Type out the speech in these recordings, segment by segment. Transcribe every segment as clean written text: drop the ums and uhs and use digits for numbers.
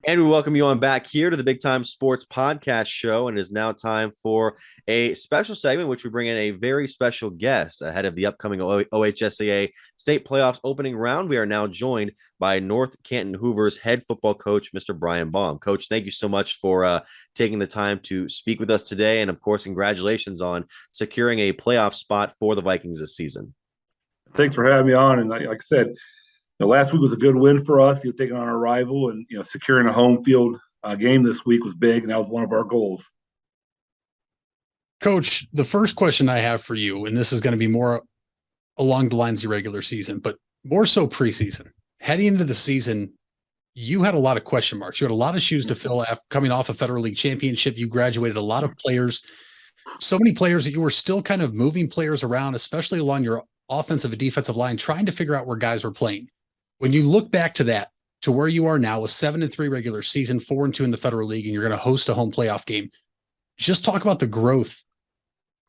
And we welcome you on back here to the Big Time Sports Podcast Show. And it is now time for a special segment, which we bring in a very special guest ahead of the upcoming OHSAA state playoffs opening round. We are now joined by North Canton Hoover's head football coach, Mr. Brian Baum. Coach, thank you so much for taking the time to speak with us today. And of course, congratulations on securing a playoff spot for the Vikings this season. Thanks for having me on. And like I said, last week was a good win for us, taking on our rival, and securing a home field game this week was big, and that was one of our goals. Coach, the first question I have for you, and this is going to be more along the lines of regular season, but more so preseason. Heading into the season, you had a lot of question marks. You had a lot of shoes to fill coming off a Federal League championship. You graduated a lot of players, so many players that you were still kind of moving players around, especially along your offensive and defensive line, trying to figure out where guys were playing. When you look back to that, to where you are now, a 7-3 regular season, 4-2 in the Federal League, and you're going to host a home playoff game, just talk about the growth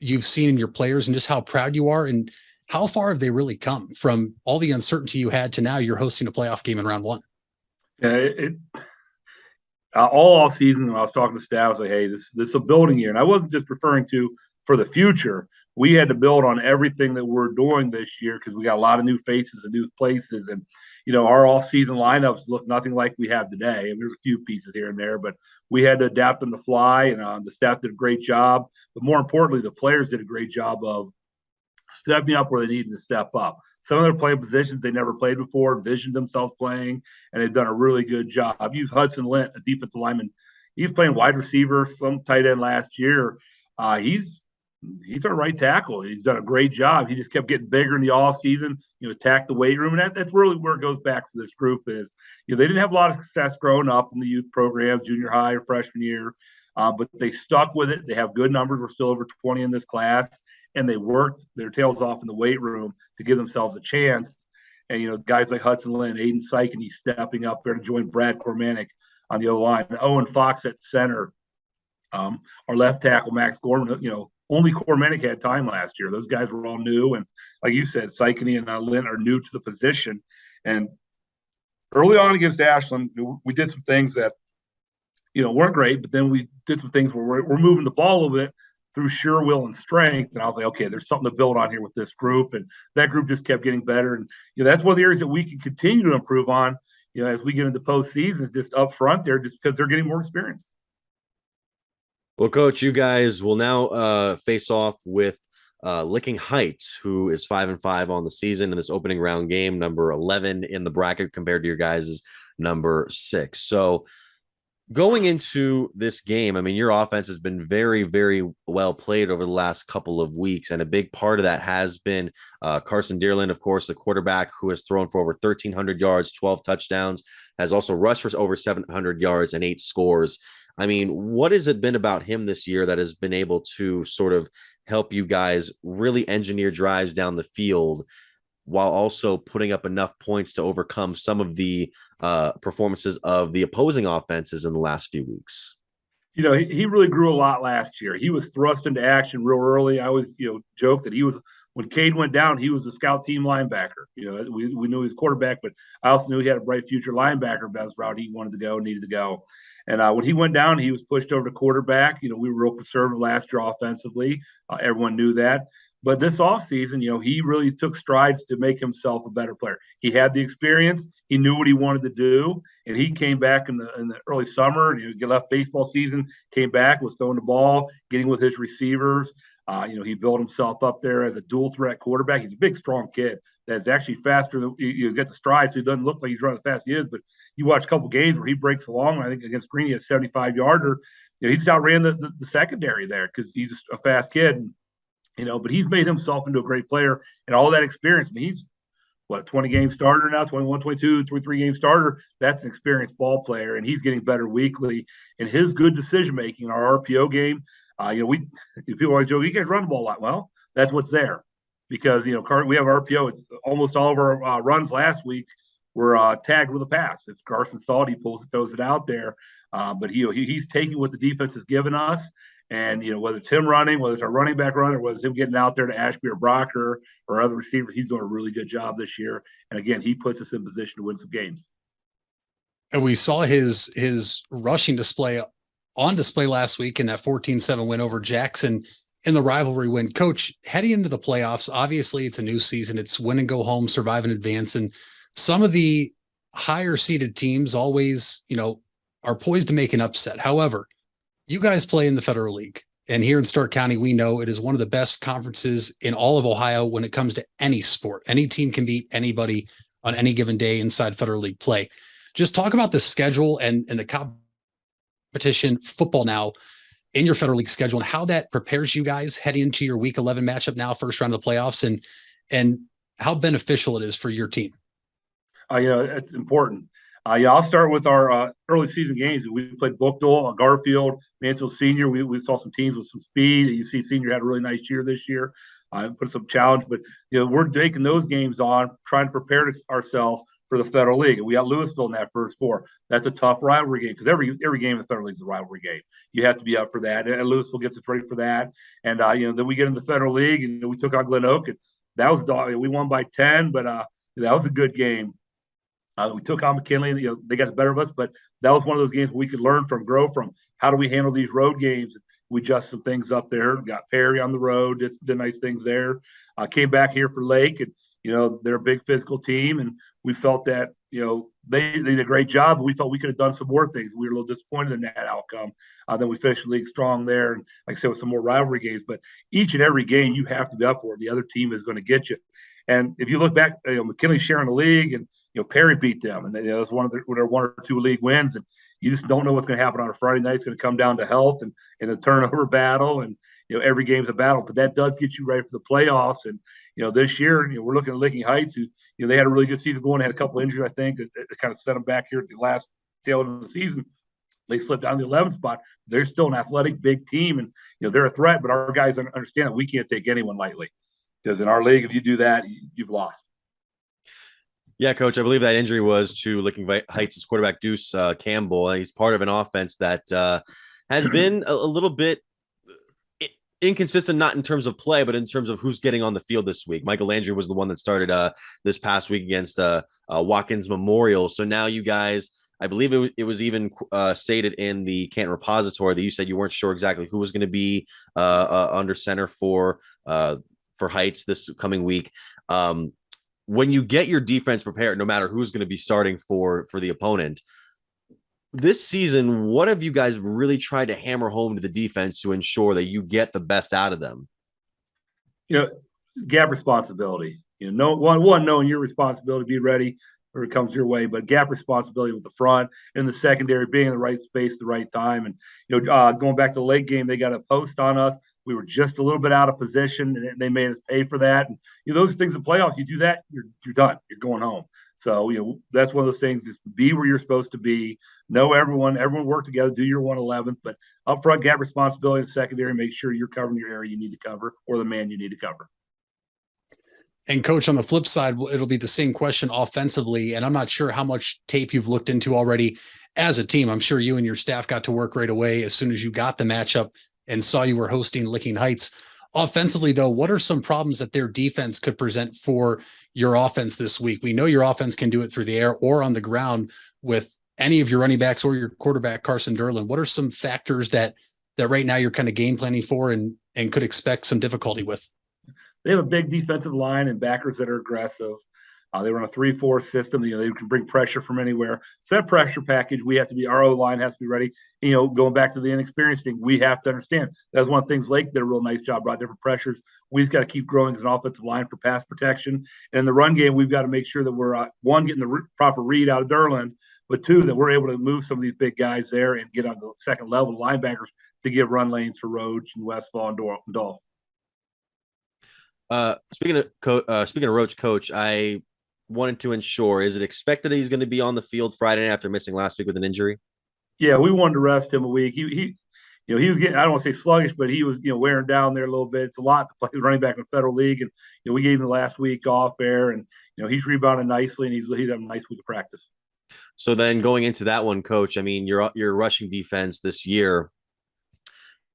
you've seen in your players and just how proud you are and how far have they really come from all the uncertainty you had to now you're hosting a playoff game in round one. Yeah, all season when I was talking to staff, I was like, hey, this is a building year. And I wasn't just referring to for the future. We had to build on everything that we're doing this year because we got a lot of new faces and new places. And, our all-season lineups look nothing like we have today. And there's a few pieces here and there, but we had to adapt on the fly, and the staff did a great job. But more importantly, the players did a great job of stepping up where they needed to step up. Some of them playing positions they never played before, envisioned themselves playing, and they've done a really good job. I've used Hudson Lint, a defensive lineman. He's playing wide receiver, some tight end last year. He's our right tackle. He's done a great job. He just kept getting bigger in the off season, attacked the weight room. And that's really where it goes back to this group is, they didn't have a lot of success growing up in the youth program, junior high or freshman year, but they stuck with it. They have good numbers. We're still over 20 in this class, and they worked their tails off in the weight room to give themselves a chance. And, guys like Hudson Lynn, Aiden Syke, and he's stepping up there to join Brad Cormanic on the O-line. And Owen Fox at center. Our left tackle, Max Gorman, only Cormanic had time last year. Those guys were all new. And like you said, Sykeny and Lynn are new to the position. And early on against Ashland, we did some things that, weren't great, but then we did some things where we're moving the ball a little bit through sheer will and strength. And I was like, okay, there's something to build on here with this group. And that group just kept getting better. And, that's one of the areas that we can continue to improve on, as we get into postseason, just up front there, just because they're getting more experience. Well, Coach, you guys will now face off with Licking Heights, who is 5-5 on the season in this opening round game, number 11 in the bracket compared to your guys' number 6. So going into this game, I mean, your offense has been very, very well played over the last couple of weeks. And a big part of that has been Carson Dearland, of course, the quarterback who has thrown for over 1,300 yards, 12 touchdowns, has also rushed for over 700 yards and 8 scores. I mean, what has it been about him this year that has been able to sort of help you guys really engineer drives down the field while also putting up enough points to overcome some of the performances of the opposing offenses in the last few weeks? He really grew a lot last year. He was thrust into action real early. I always, joke that when Cade went down, he was the scout team linebacker. We knew he was quarterback, but I also knew he had a bright future linebacker. Best route he wanted to go, needed to go. And when he went down, he was pushed over to quarterback. We were real conservative last year offensively. Everyone knew that. But this offseason, he really took strides to make himself a better player. He had the experience. He knew what he wanted to do. And he came back in the early summer. He left baseball season, came back, was throwing the ball, getting with his receivers. He built himself up there as a dual threat quarterback. He's a big, strong kid that's actually faster than he's got the stride, so he doesn't look like he's running as fast as he is. But you watch a couple games where he breaks along. I think against Green, he had a 75-yarder. He just outran the secondary there because he's a fast kid. But he's made himself into a great player and all that experience. I mean, he's, 20-game starter now, 21, 22, 23-game starter. That's an experienced ball player, and he's getting better weekly. And his good decision-making in our RPO game, people always joke, you guys run the ball a lot. Well, that's what's there because, we have RPO. It's almost all of our runs last week were tagged with a pass. If Carson saw it, he throws it out there. But he's taking what the defense has given us. And, whether it's him running, whether it's our running back runner, whether it's him getting out there to Ashby or Brocker or other receivers, he's doing a really good job this year. And, again, he puts us in position to win some games. And we saw his rushing display on display last week in that 14-7 win over Jackson in the rivalry win. Coach, heading into the playoffs, obviously it's a new season. It's win and go home, survive and advance. And some of the higher seeded teams always, are poised to make an upset. However, you guys play in the Federal League. And here in Stark County, we know it is one of the best conferences in all of Ohio when it comes to any sport. Any team can beat anybody on any given day inside Federal League play. Just talk about the schedule and the competition football now in your Federal League schedule and how that prepares you guys heading into your Week 11 matchup now, first round of the playoffs, and how beneficial it is for your team. It's important. I'll start with our early season games. We played Bookdale, Garfield, Mansfield Senior. We saw some teams with some speed. You see, Senior had a really nice year this year. Put some challenge, but we're taking those games on, trying to prepare ourselves for the Federal League. And we got Louisville in that first four. That's a tough rivalry game because every game in the Federal League is a rivalry game. You have to be up for that, and Louisville gets us ready for that. And then we get in the Federal League, and we took on Glen Oak, and that was we won by 10, but that was a good game. We took on McKinley, they got the better of us, but that was one of those games where we could learn from, grow from. How do we handle these road games? We adjust some things up there. Got Perry on the road, did nice things there. Came back here for Lake, and they're a big physical team, and we felt that they did a great job. But we felt we could have done some more things. We were a little disappointed in that outcome. Then we finished the league strong there, and like I said, with some more rivalry games. But each and every game you have to be up for. The other team is going to get you. And if you look back, McKinley's sharing the league, and Perry beat them, and that's one of their one or two league wins. And you just don't know what's going to happen on a Friday night. It's going to come down to health and the turnover battle, and every game's a battle. But that does get you ready for the playoffs. And this year, we're looking at Licking Heights, who they had a really good season going. They had a couple injuries, I think, that kind of set them back here at the last tail end of the season. They slipped down the 11th spot. They're still an athletic, big team, and they're a threat. But our guys understand that we can't take anyone lightly, because in our league, if you do that, you've lost. Yeah, Coach, I believe that injury was to Licking Heights' quarterback, Deuce Campbell. He's part of an offense that has been a little bit inconsistent, not in terms of play, but in terms of who's getting on the field this week. Michael Landry was the one that started this past week against Watkins Memorial. So now you guys, I believe it was even stated in the Canton repository that you said you weren't sure exactly who was going to be under center for Heights this coming week. When you get your defense prepared, no matter who's going to be starting for the opponent this season, what have you guys really tried to hammer home to the defense to ensure that you get the best out of them? Gap responsibility. Knowing your responsibility, be ready or it comes your way, but gap responsibility with the front and the secondary, being in the right space, the right time. And, going back to the late game, they got a post on us. We were just a little bit out of position, and they made us pay for that. And those things in playoffs, you do that, you're done. You're going home. So, that's one of those things, is be where you're supposed to be. Know everyone work together, do your 111th, but up front, gap responsibility in secondary, make sure you're covering your area you need to cover or the man you need to cover. And Coach, on the flip side, it'll be the same question offensively. And I'm not sure how much tape you've looked into already as a team. I'm sure you and your staff got to work right away as soon as you got the matchup and saw you were hosting Licking Heights. Offensively, though, what are some problems that their defense could present for your offense this week? We know your offense can do it through the air or on the ground with any of your running backs or your quarterback, Carson Derlin. What are some factors that right now you're kind of game planning for and could expect some difficulty with? They have a big defensive line and backers that are aggressive. They run a 3-4 system. They can bring pressure from anywhere. So that pressure package, our O-line has to be ready. Going back to the inexperienced thing, we have to understand. That's one of the things Lake did a real nice job, brought different pressures. We just got to keep growing as an offensive line for pass protection. And in the run game, we've got to make sure that we're, one, getting the proper read out of Derlin, but two, that we're able to move some of these big guys there and get on the second level linebackers to give run lanes for Roach and Westfall and Dolph. Speaking of Roach, Coach, I wanted to ensure, is it expected that he's going to be on the field Friday night after missing last week with an injury? Yeah, we wanted to rest him a week. He was getting, I don't want to say sluggish, but he was, wearing down there a little bit. It's a lot to play running back in the Federal League. And, we gave him the last week off there, and, he's rebounded nicely, and he's had a nice week of practice. So then going into that one, Coach, I mean, your rushing defense this year,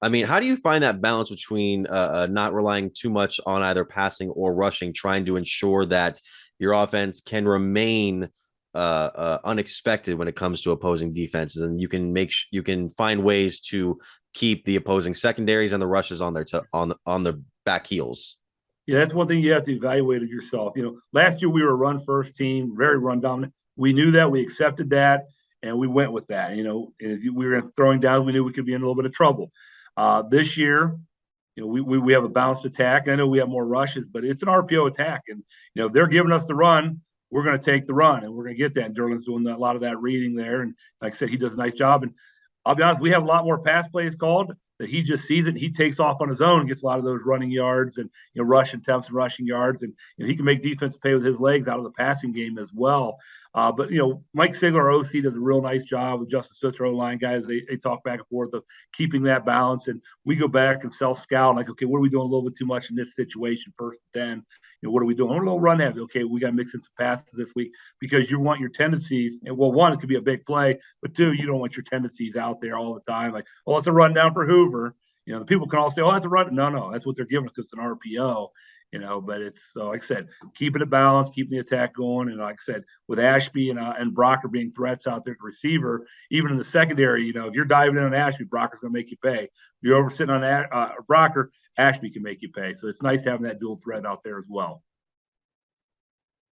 I mean, how do you find that balance between not relying too much on either passing or rushing, trying to ensure that your offense can remain unexpected when it comes to opposing defenses, and you can find ways to keep the opposing secondaries and the rushes on their back heels. Yeah, that's one thing you have to evaluate of yourself. Last year we were a run first team, very run dominant. We knew that, we accepted that, and we went with that. If we were throwing down, we knew we could be in a little bit of trouble. This year, we have a balanced attack. I know we have more rushes, but it's an RPO attack, and if they're giving us the run, we're going to take the run, and we're going to get that. And Derlin's doing a lot of that reading there, and like I said, he does a nice job. And I'll be honest, we have a lot more pass plays called that he just sees it. He takes off on his own and gets a lot of those running yards and rush attempts and rushing yards, and he can make defense pay with his legs out of the passing game as well. But Mike Sigler, our OC, does a real nice job with Justin Stutzer, O-line guys. They talk back and forth of keeping that balance, and we go back and self-scout like, okay, what are we doing a little bit too much in this situation? 1st and 10, what are we doing? We're a little run heavy. Okay, we got to mix in some passes this week because you want your tendencies. And well, one, it could be a big play, but two, you don't want your tendencies out there all the time. Like, oh, it's a run down for Hoover. The people can all say, oh, that's a run. No, that's what they're giving us because it's an RPO. But it's like I said, keeping it balanced, keeping the attack going. And like I said, with Ashby and Brocker being threats out there to receiver, even in the secondary, if you're diving in on Ashby, Brocker's going to make you pay. If you're over sitting on Brocker, Ashby can make you pay. So it's nice having that dual threat out there as well.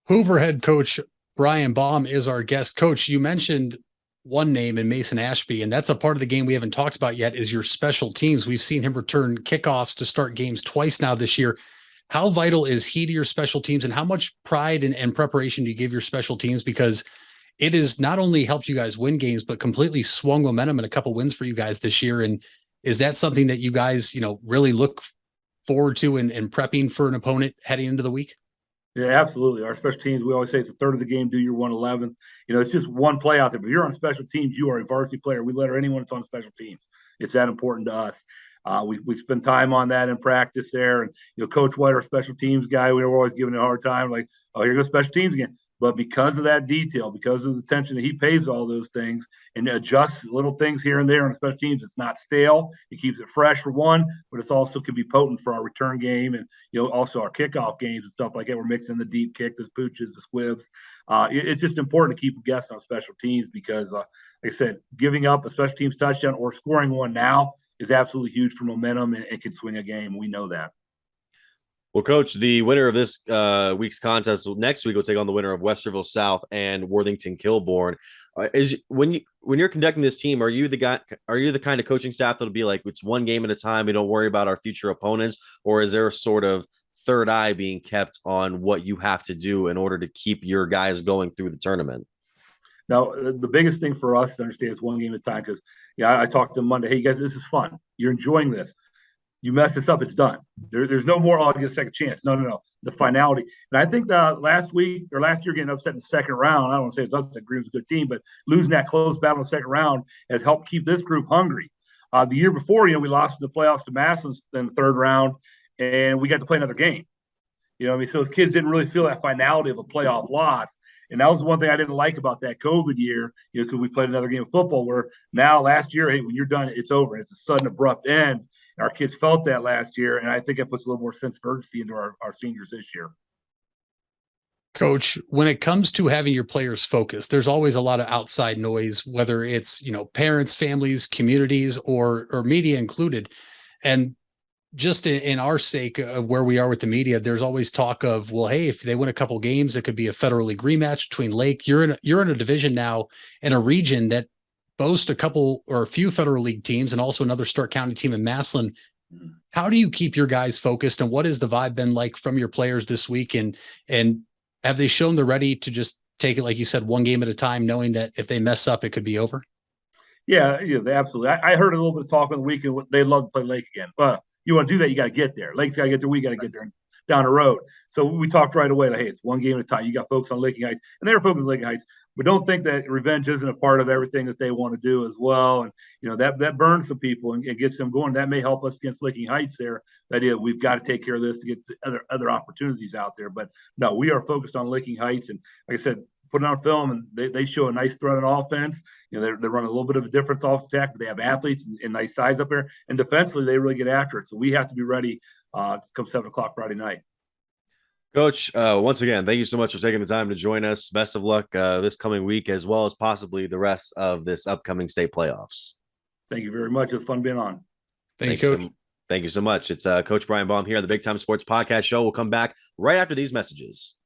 Hoover head coach Brian Baum is our guest. Coach, you mentioned one name in Mason Ashby, and that's a part of the game we haven't talked about yet is your special teams. We've seen him return kickoffs to start games twice now this year. How vital is he to your special teams, and how much pride and preparation do you give your special teams? Because it has not only helped you guys win games, but completely swung momentum in a couple wins for you guys this year. And is that something that you guys, really look forward to and prepping for an opponent heading into the week? Yeah, absolutely. Our special teams, we always say it's a third of the game, do your 1/11th. It's just one play out there. But if you're on special teams, you are a varsity player. We let anyone that's on special teams. It's that important to us. We spend time on that in practice there. And, Coach White, our special teams guy, we were always giving it a hard time, like, oh, here goes special teams again. But because of that detail, because of the attention that he pays to all those things and adjusts little things here and there on special teams, it's not stale. It keeps it fresh for one, but it's also can be potent for our return game and also our kickoff games and stuff like that. We're mixing the deep kick, the pooches, the squibs. It's just important to keep guests on special teams because, like I said, giving up a special teams touchdown or scoring one now is absolutely huge for momentum and can swing a game. We know that. Well, Coach, the winner of this week's contest next week will take on the winner of Westerville South and Worthington Kilbourne. When you're conducting this team, are you the kind of coaching staff that'll be like, it's one game at a time, we don't worry about our future opponents, or is there a sort of third eye being kept on what you have to do in order to keep your guys going through the tournament? Now, the biggest thing for us to understand is one game at a time because, I talked to them Monday. Hey, you guys, this is fun. You're enjoying this. You mess this up, it's done. There's no more, I'll get a second chance. No. The finality. And I think last year getting upset in the second round, I don't want to say it's us, that Green's a good team, but losing that close battle in the second round has helped keep this group hungry. The year before, we lost in the playoffs to Massillon in the third round, and we got to play another game. So those kids didn't really feel that finality of a playoff loss. And that was the one thing I didn't like about that COVID year, because we played another game of football where now last year, hey, when you're done, it's over. It's a sudden, abrupt end. Our kids felt that last year, and I think it puts a little more sense of urgency into our seniors this year. Coach, when it comes to having your players focused, there's always a lot of outside noise, whether it's, parents, families, communities, or media included. And just in our sake of where we are with the media, there's always talk of, well, hey, if they win a couple games, it could be a Federal League rematch between Lake. You're in a division now in a region that boasts a couple or a few Federal League teams and also another Stark County team in Massillon. How do you keep your guys focused, and what has the vibe been like from your players this week? And have they shown they're ready to just take it, like you said, one game at a time, knowing that if they mess up, it could be over? Yeah, absolutely. I heard a little bit of talk on the weekend. They'd love to play Lake again. But you want to do that, you got to get there. Lake's got to get there. We got to get there down the road. So we talked right away, like, hey, it's one game at a time. You got folks on Laking Heights, and they're focused on Laking Heights. But don't think that revenge isn't a part of everything that they want to do as well. And, that burns some people and gets them going. That may help us against Laking Heights there. That we've got to take care of this to get to other opportunities out there. But, no, we are focused on Laking Heights. And, like I said, put it on film, and they show a nice threat on offense. They're running a little bit of a difference off attack, but they have athletes and nice size up there. And defensively, they really get after it. So we have to be ready come 7 o'clock Friday night. Coach, once again, thank you so much for taking the time to join us. Best of luck this coming week, as well as possibly the rest of this upcoming state playoffs. Thank you very much. It's fun being on. Thank you, Coach. Thank you so much. It's Coach Brian Baum here on the Big Time Sports Podcast Show. We'll come back right after these messages.